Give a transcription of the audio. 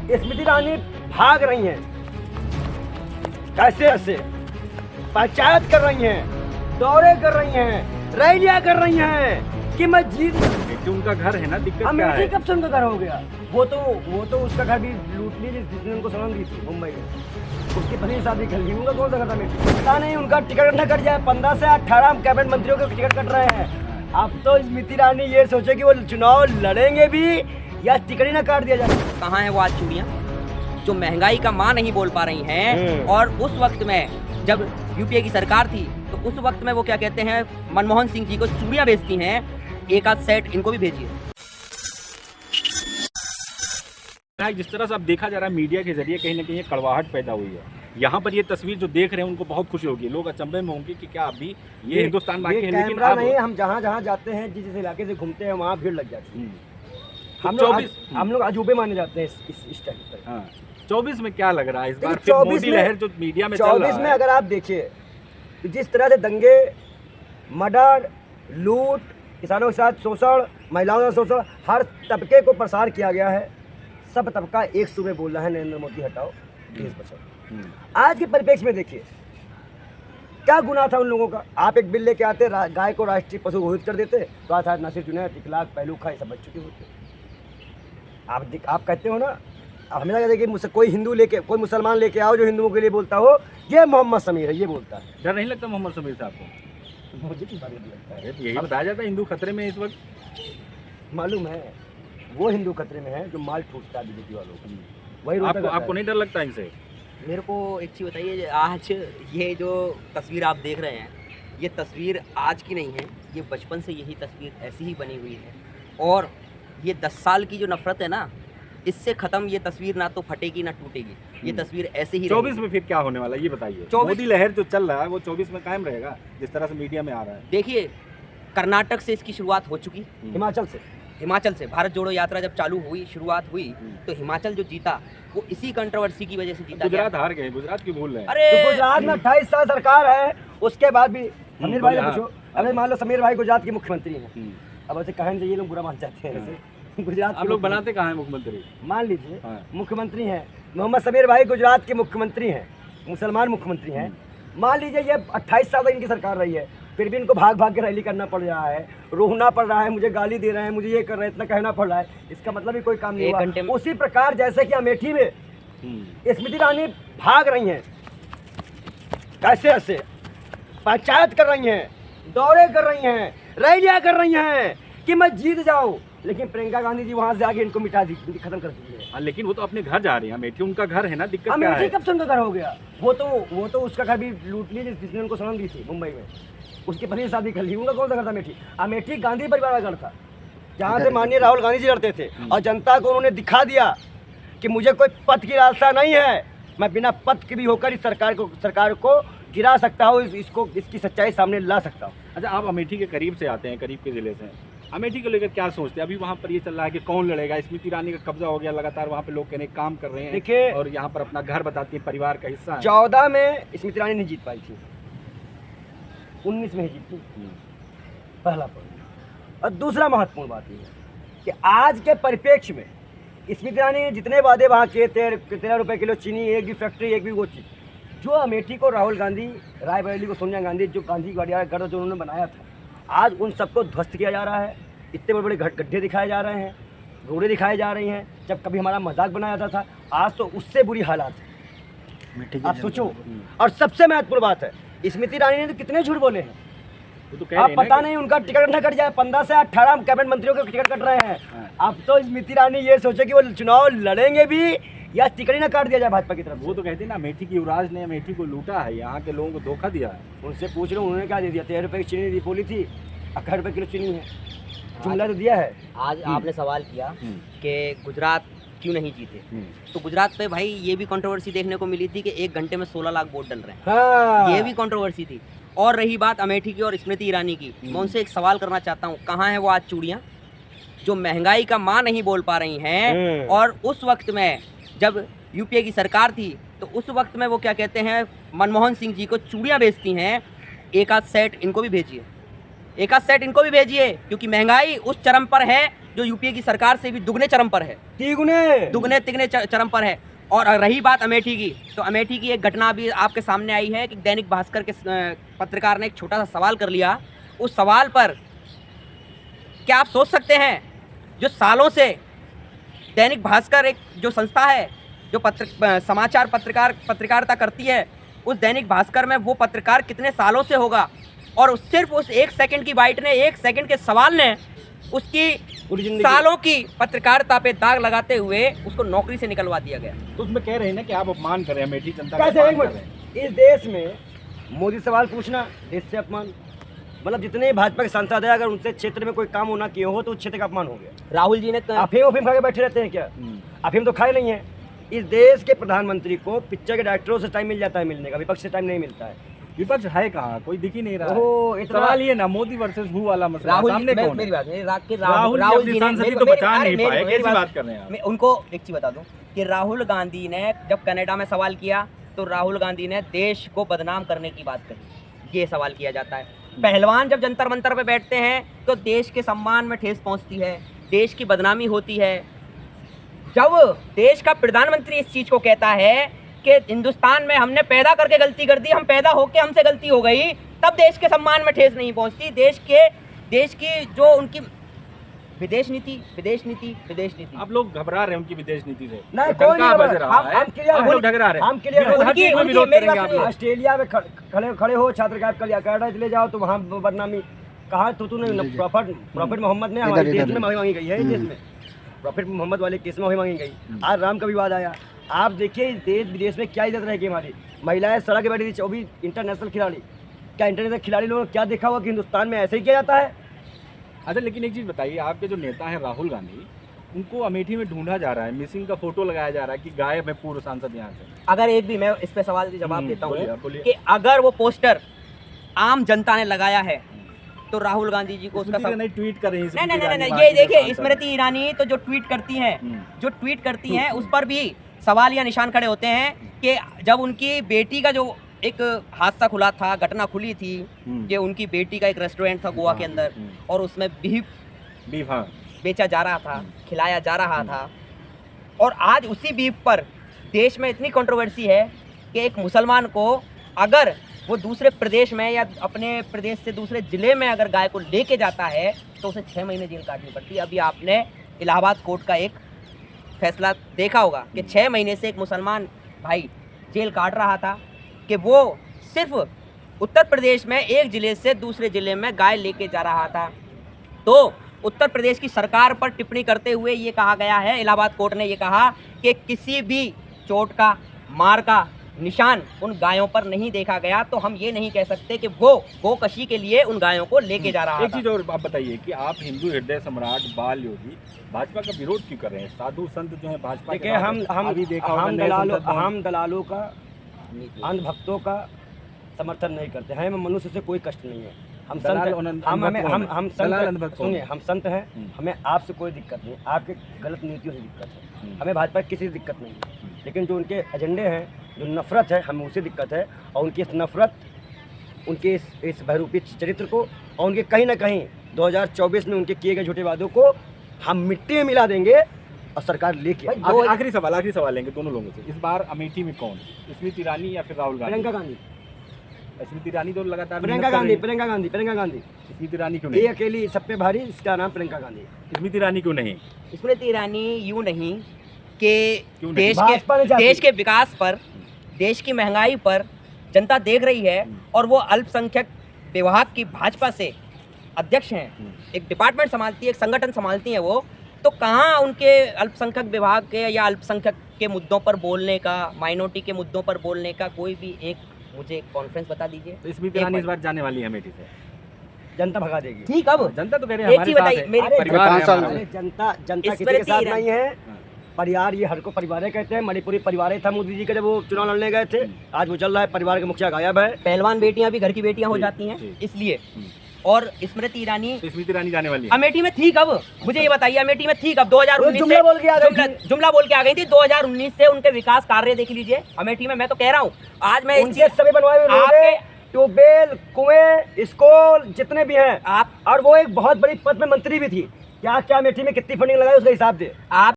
स्मृति ईरानी भाग रही हैं, कैसे ऐसे पंचायत कर रही हैं, दौरे कर रही हैं, रैलियां कर रही हैं कि मैं जीत। कि उनका घर है ना, दिक्कत क्या अमेठी है? कब से उनका घर हो गया? वो तो उसका घर भी लूट ली जिसने उनको सलाम दी थी मुंबई में। उसकी पत्नी शादी कर ली, उनका कौन सा घर था अमेठी? पता नहीं उनका टिकट न कट जाए। 15 से 18 कैबिनेट मंत्रियों के टिकट कट रहे हैं। अब तो स्मृति ईरानी ये सोचे कि वो चुनाव लड़ेंगे भी या टिकट ही ना काट दिया जाए। कहाँ है वो आज चूड़ियाँ जो महंगाई का मां नहीं बोल पा रही हैं? और उस वक्त में जब यूपीए की सरकार थी तो उस वक्त में वो क्या कहते हैं, मनमोहन सिंह जी को चूड़ियाँ बेचती हैं। एक आध सेट इनको भी भेजिए। जिस तरह से अब देखा जा रहा है मीडिया के जरिए कहीं ना कहीं कड़वाहट पैदा हुई है। यहाँ पर ये तस्वीर जो देख रहे हैं उनको बहुत खुशी होगी, लोग अचंभे में होंगे कि क्या अभी ये हिंदुस्तान बाकी है। लेकिन कैमरा नहीं, हम जहाँ जहाँ जाते हैं, जिस इलाके से घूमते हैं वहाँ भीड़ लग जाती है। हम लोग अजूबे माने जाते हैं इस टाइम पर। हाँ, 24 में क्या लग रहा है इस बार? 24 मोदी में लहर जो मीडिया में चल 24 रहा में है। अगर आप देखिए तो जिस तरह से दंगे, मर्डर, लूट, किसानों के साथ शोषण, महिलाओं का शोषण, हर तबके को प्रसार किया गया है। सब तबका एक सुबह बोल रहा है नरेंद्र मोदी हटाओ, देश बचाओ। आज के परिप्रेक्ष्य में देखिए क्या गुनाह था उन लोगों का। आप एक बिल लेके आते, गाय को राष्ट्रीय पशु घोषित कर देते, तो आज नसीर जुनैद, इखलाक, पहलूखा, ये सब बच चुके होते। आप कहते हो ना, आप हमेशा कहते हैं कि कोई हिंदू लेके, कोई मुसलमान लेके आओ जो हिंदुओं के लिए बोलता हो, ये मोहम्मद समीर है, ये बोलता है। डर नहीं लगता मोहम्मद समीर साहब को? मुझे किस बात का डर लगता है? यही बताया जाता है हिंदू खतरे में इस वक्त। मालूम है वो हिंदू खतरे में है जो माल ठूसता है बीजेपी वालों को, वही रोता आपको नहीं डर लगता इनसे? मेरे को एक चीज़ बताइए, आज ये जो तस्वीर आप देख रहे हैं, ये तस्वीर आज की नहीं है, ये बचपन से यही तस्वीर ऐसी ही बनी हुई है। और ये 10 साल की जो नफरत है ना, इससे ख़त्म ये तस्वीर ना तो फटेगी ना टूटेगी। ये तस्वीर ऐसे ही 24 में फिर क्या होने वाला है ये बताइए। 24 मोदी लहर जो चल रहा है वो 24 में कायम रहेगा जिस तरह से मीडिया में आ रहा है। देखिए, कर्नाटक से इसकी शुरुआत हो चुकी, हिमाचल से भारत जोड़ो यात्रा जब चालू हुई, शुरुआत हुई, तो हिमाचल जो जीता वो इसी कंट्रोवर्सी की वजह से जीता। गुजरात हार गए, गुजरात की भूल रहे हैं। अरे तो गुजरात में 28 साल सरकार है, उसके बाद भी समीर भाई ने पूछो, अरे मान लो समीर भाई गुजरात के मुख्यमंत्री हैं, अब ऐसे कहने से ये लोग बुरा मान जाते हैं। ऐसे गुजरात आप लोग बनाते कहाँ हैं मुख्यमंत्री? मान लीजिए मुख्यमंत्री हैं मोहम्मद समीर भाई, गुजरात के मुख्यमंत्री हैं, मुसलमान मुख्यमंत्री हैं। मान लीजिए ये 28 साल तक इनकी सरकार रही है, फिर भी इनको भाग भाग के रैली करना पड़ रहा है, रोना पड़ रहा है, मुझे गाली दे रहे हैं, मुझे ये कर रहे हैं, इतना कहना पड़ रहा है। इसका मतलब भी कोई काम नहीं हुआ। उसी प्रकार जैसे कि अमेठी में स्मृति ईरानी भाग रही हैं, कैसे ऐसे पंचायत कर रही हैं, दौरे कर रही हैं, रैलियां कर रही हैं कि मैं जीत जाऊं, लेकिन प्रियंका गांधी जी वहां से आके इनको मिटा दी, खत्म कर दी है। लेकिन वो तो अपने घर जा रही है, अमेठी उनका घर है ना, दिक्कत क्या है? अमेठी कब से उनका घर हो गया? वो तो उसका घर भी लूट ली जिसने उनको सलाम दी थी मुंबई में। उसकी पत्नी शादी कर ली, उनका कौन सा घर था अमेठी? अमेठी गांधी परिवार का घर था, जहाँ से माननीय राहुल गांधी जी लड़ते थे, और जनता को उन्होंने दिखा दिया कि मुझे कोई पद की लालसा नहीं है, मैं बिना पद के भी होकर इस सरकार को गिरा सकता हूँ, इसकी सच्चाई सामने ला सकता हूँ। अच्छा, आप अमेठी के करीब से आते हैं, करीब के जिले से, अमेठी को लेकर क्या सोचते हैं? अभी वहाँ पर ये चल रहा है कि कौन लड़ेगा, स्मृति ईरानी का कब्जा हो गया, लगातार वहाँ पे लोग कहने काम कर रहे हैं। देखिए, और यहाँ पर अपना घर बताती है, परिवार का हिस्सा है। 14 में स्मृति ईरानी नहीं जीत पाई थी, 19 में ही जीती, पहला पॉइंट। और दूसरा महत्वपूर्ण बात यह है कि आज के परिप्रेक्ष्य में स्मृति ईरानी ने जितने वादे वहाँ किए थे, 13 रुपये किलो चीनी, एक भी फैक्ट्री, एक भी वो चीज़, जो अमेठी को राहुल गांधी, रायबरेली को सोनिया गांधी, जो गांधी वाडिया गढ़ जो उन्होंने बनाया था, आज उन सबको ध्वस्त किया जा रहा है। इतने बड़े बड़े गड्ढे दिखाए जा रहे हैं, रोडें दिखाई जा रही हैं। जब कभी हमारा मजाक बनाया जाता था, आज तो उससे बुरी हालात है, आप सोचो। और सबसे महत्वपूर्ण बात है, स्मृति ईरानी ने तो कितने झूठ बोले हैं, आप पता नहीं उनका टिकट न कट जाए। 15 से 18 कैबिनेट मंत्रियों के टिकट कट रहे हैं। अब तो स्मृति ईरानी ये सोचे कि वो चुनाव लड़ेंगे भी या टिकट ही ना काट दिया जाए भाजपा की तरफ। वो तो कहते हैं ना, अमेठी की युवराज ने अमेठी को लूटा है, यहाँ के लोगों को धोखा दिया है। उनसे पूछ रहा हूँ उन्होंने क्या दे दिया? 13 रुपये की चीनी दी, बोली थी 18 रुपये किलो चीनी है, जुमला तो दिया है। आज आपने सवाल किया कि गुजरात क्यों नहीं जीते, तो गुजरात पे भाई ये भी कंट्रोवर्सी देखने को मिली थी कि 1 घंटे में 16 लाख वोट डल रहे हैं। हाँ। ये भी कंट्रोवर्सी थी। और रही बात अमेठी की और स्मृति ईरानी की, मैं उनसे एक सवाल करना चाहता हूँ, कहाँ है वो आज चूड़ियाँ जो महंगाई का मां नहीं बोल पा रही हैं? और उस वक्त में जब यूपीए की सरकार थी तो उस वक्त में वो क्या कहते हैं, मनमोहन सिंह जी को चूड़ियाँ बेचती हैं। एक आध सेट इनको भी भेजिए, एक आध सेट इनको भी भेजिए, क्योंकि महंगाई उस चरम पर है जो यूपीए की सरकार से भी दुगने चरम पर है, तिगुने तिगने चरम पर है। और रही बात अमेठी की, तो अमेठी की एक घटना भी आपके सामने आई है कि दैनिक भास्कर के पत्रकार ने एक छोटा सा सवाल कर लिया। उस सवाल पर क्या आप सोच सकते हैं, जो सालों से दैनिक भास्कर एक जो संस्था है जो समाचार पत्रकारिता करती है, उस दैनिक भास्कर में वो पत्रकार कितने सालों से होगा, और सिर्फ उस 1 सेकंड की बाइट ने, 1 सेकंड के सवाल ने उसकी सालों की पत्रकारिता पे दाग लगाते हुए उसको नौकरी से निकलवा दिया गया। तो उसमें कह रहे हैं ना कि आप अपमान कर रहे हैं अमेठी जनता कैसे? का एक अपमान कर रहे हैं। मिनट, इस देश में मोदी सवाल पूछना देश से अपमान, मतलब जितने भाजपा के सांसद है, अगर उनसे क्षेत्र में कोई काम होना किए हो तो उस क्षेत्र का अपमान हो गया। राहुल जी ने अफीम खा के बैठे रहते हैं क्या? अफीम तो खाए नहीं है। इस देश के प्रधानमंत्री को पिक्चर के डायरेक्टरों से टाइम मिल जाता है मिलने का, विपक्ष से टाइम नहीं मिलता है। विपक्ष है कहाँ, कोई दिख ही नहीं रहा ओहो, है। इतना- सवाल ये ना मोदी वर्सेस हु वाला मसला, राहुल सामने जी, कौन है? मेरी बात राहुल जी अपनी सांसदी तो बचा नहीं पाए, कैसी बात कर रहे हैं आप? मैं उनको एक चीज बता दूं कि राहुल गांधी ने जब कनाडा में सवाल किया तो राहुल गांधी ने देश को बदनाम करने की बात कही, ये सवाल किया जाता है। पहलवान जब जंतर मंतर पे बैठते हैं तो देश के सम्मान में ठेस पहुंचती है, देश की बदनामी होती है। जब देश का प्रधानमंत्री इस चीज को कहता है कि हिंदुस्तान में हमने पैदा करके गलती कर दी, हम पैदा होके हमसे गलती हो गई, तब देश के सम्मान में ठेस नहीं पहुंचती। देश की जो उनकी विदेश नीति। आप लोग घबरा रहे हैं उनकी विदेश नीति से। नहीं, तो कोई डंका नहीं बज घबरा। रहा है, हम clear आप हैं। लोग डगरा रहे हैं। हम clear हैं। विरोध, हर चीज में विरोध मेरी बात करेंगे आप सुनिए। लोग। ऑस्ट्रेलिया में खड़े हो छात्र कैब कर लिया, कनाडा चले जाओ तो वहाँ बदनामी। कहा तो तूने प्रॉफिट मोहम्मद ने हमारे देश में माफी मांगी गई है, इस देश में प्रॉफिट मोहम्मद वाले केस में माफी मांगी गई। आज राम का विवाद आया। आप देखिए इस देश विदेश में क्या इज्जत रहेगी हमारी। महिलाएं सड़क पे बैठी थी, 24 इंटरनेशनल खिलाड़ी। क्या इंटरनेशनल खिलाड़ी लोगों ने क्या देखा हुआ कि हिंदुस्तान में ऐसे ही किया जाता है? अच्छा, लेकिन एक चीज़ बताइए, आपके जो नेता हैं राहुल गांधी, उनको अमेठी में ढूंढा जा रहा है, मिसिंग का फोटो लगाया जा रहा है कि गायब है पूर्व सांसद यहाँ से। अगर एक भी मैं इस पे सवाल का जवाब देता बोलिए, हूँ बोलिए। कि अगर वो पोस्टर आम जनता ने लगाया है तो राहुल गांधी जी को उसका नहीं ट्वीट कर रही हैं। नहीं, ये देखिए स्मृति ईरानी तो जो ट्वीट करती हैं उस पर भी सवाल या निशान खड़े होते हैं कि जब उनकी बेटी का जो एक हादसा खुला था, घटना खुली थी कि उनकी बेटी का एक रेस्टोरेंट था गोवा के अंदर और उसमें बीफ बेचा जा रहा था, खिलाया जा रहा था, और आज उसी बीफ पर देश में इतनी कंट्रोवर्सी है कि एक मुसलमान को अगर वो दूसरे प्रदेश में या अपने प्रदेश से दूसरे ज़िले में अगर गाय को लेके जाता है तो उसे 6 महीने जेल काटनी पड़ती है। अभी आपने इलाहाबाद कोर्ट का एक फैसला देखा होगा कि 6 महीने से एक मुसलमान भाई जेल काट रहा था कि वो सिर्फ उत्तर प्रदेश में एक ज़िले से दूसरे ज़िले में गाय लेके जा रहा था। तो उत्तर प्रदेश की सरकार पर टिप्पणी करते हुए ये कहा गया है, इलाहाबाद कोर्ट ने ये कहा कि किसी भी चोट का, मार का निशान उन गायों पर नहीं देखा गया, तो हम ये नहीं कह सकते कि वो गोकशी के लिए उन गायों को लेके जा रहा एक था। चीज़ और आप बताइए कि आप हिंदू हृदय सम्राट बाल योगी भाजपा का विरोध क्यों कर रहे हैं? साधु संत जो है भाजपा के देखिए साथ हम हैं। अभी देखा होगा नए संसद भवन। हम दलालों का, अंधभक्तों का समर्थन नहीं करते हैं। हमें मनुष्य से कोई कष्ट नहीं है। हम दलाल संत और हम अंधभक्त हमें कौन हम है? हम दलाल संत अंधभक्त कौन सुनिए, है? हम संत हैं। हमें आपसे कोई दिक्कत नहीं, आपके गलत नीतियों से दिक्कत है। हमें भाजपा की किसी से दिक्कत नहीं है, लेकिन जो उनके एजेंडे हैं, जो नफरत है, हमें उससे दिक्कत है। और उनकी इस नफरत, उनके इस बहरूपी चरित्र को और उनके कहीं ना कहीं 2024 में उनके किए गए झूठे वादों को हम मिट्टी में मिला देंगे और सरकार लेके आएगी। आखिरी सवाल लेंगे दोनों लोगों से। इस बार अमेठी में कौन, स्मृति ईरानी या फिर राहुल गांधी? प्रियंका गांधी। स्मृति ईरानी तो लगातार प्रियंका गांधी स्मृति ईरानी क्यों ये नहीं? अकेली सब पे भारी, इसका नाम प्रियंका गांधी। स्मृति ईरानी क्यों नहीं? स्मृति ईरानी यूं नहीं कि क्यों नहीं? भाजपा ने चाहती। देश के विकास पर, देश की महंगाई पर जनता देख रही है और वो अल्पसंख्यक विभाग की भाजपा से अध्यक्ष हैं, एक डिपार्टमेंट संभालती है, एक संगठन संभालती हैं वो, तो कहाँ उनके अल्पसंख्यक विभाग के या अल्पसंख्यक के मुद्दों पर बोलने का, माइनॉरिटी के मुद्दों पर बोलने का कोई भी एक मुझे कॉन्फ्रेंस बता दीजिए। तो स्मृति ईरानी इस बार जाने वाली है अमेठी से। जनता भगा देगी। ठीक, अब जनता तो कह रही है एक हमारे चीज साथ बताइए, है, मेरी- परिवार है हमारा। अरे जनता किसी के स्मृति साथ ईरानी। नहीं है। परिवार, ये हर को परिवार कहते हैं। मणिपुरी परिवार था मोदी जी का जब वो चुनाव लड़ने गए थे। आज वो चल रहा है, परिवार के मुखिया गायब है। पहलवान बेटियां भी घर की बेटियां हो जी, जाती हैं, जी। इसलिए। और स्मृति ईरानी तो स्मृति ईरानी जाने वाली है। अमेठी में थी कब, मुझे ये बताइए, अमेठी में थी कब? 2019 जुमला से बोल के आ गई थी। जुमला बोल के आ गई थी। 2019 से उनके विकास कार्य देख लीजिए अमेठी में। मैं तो कह रहा हूँ, आज मैं उनके सभी बनवाए हुए रोड, आपके- ट्यूबवेल, कुएं, स्कूल जितने भी हैं आप और वो एक बहुत बड़ी पद में मंत्री भी थी। क्या क्या अमेठी में कितनी फंडिंग लगाई उसका हिसाब दे। आप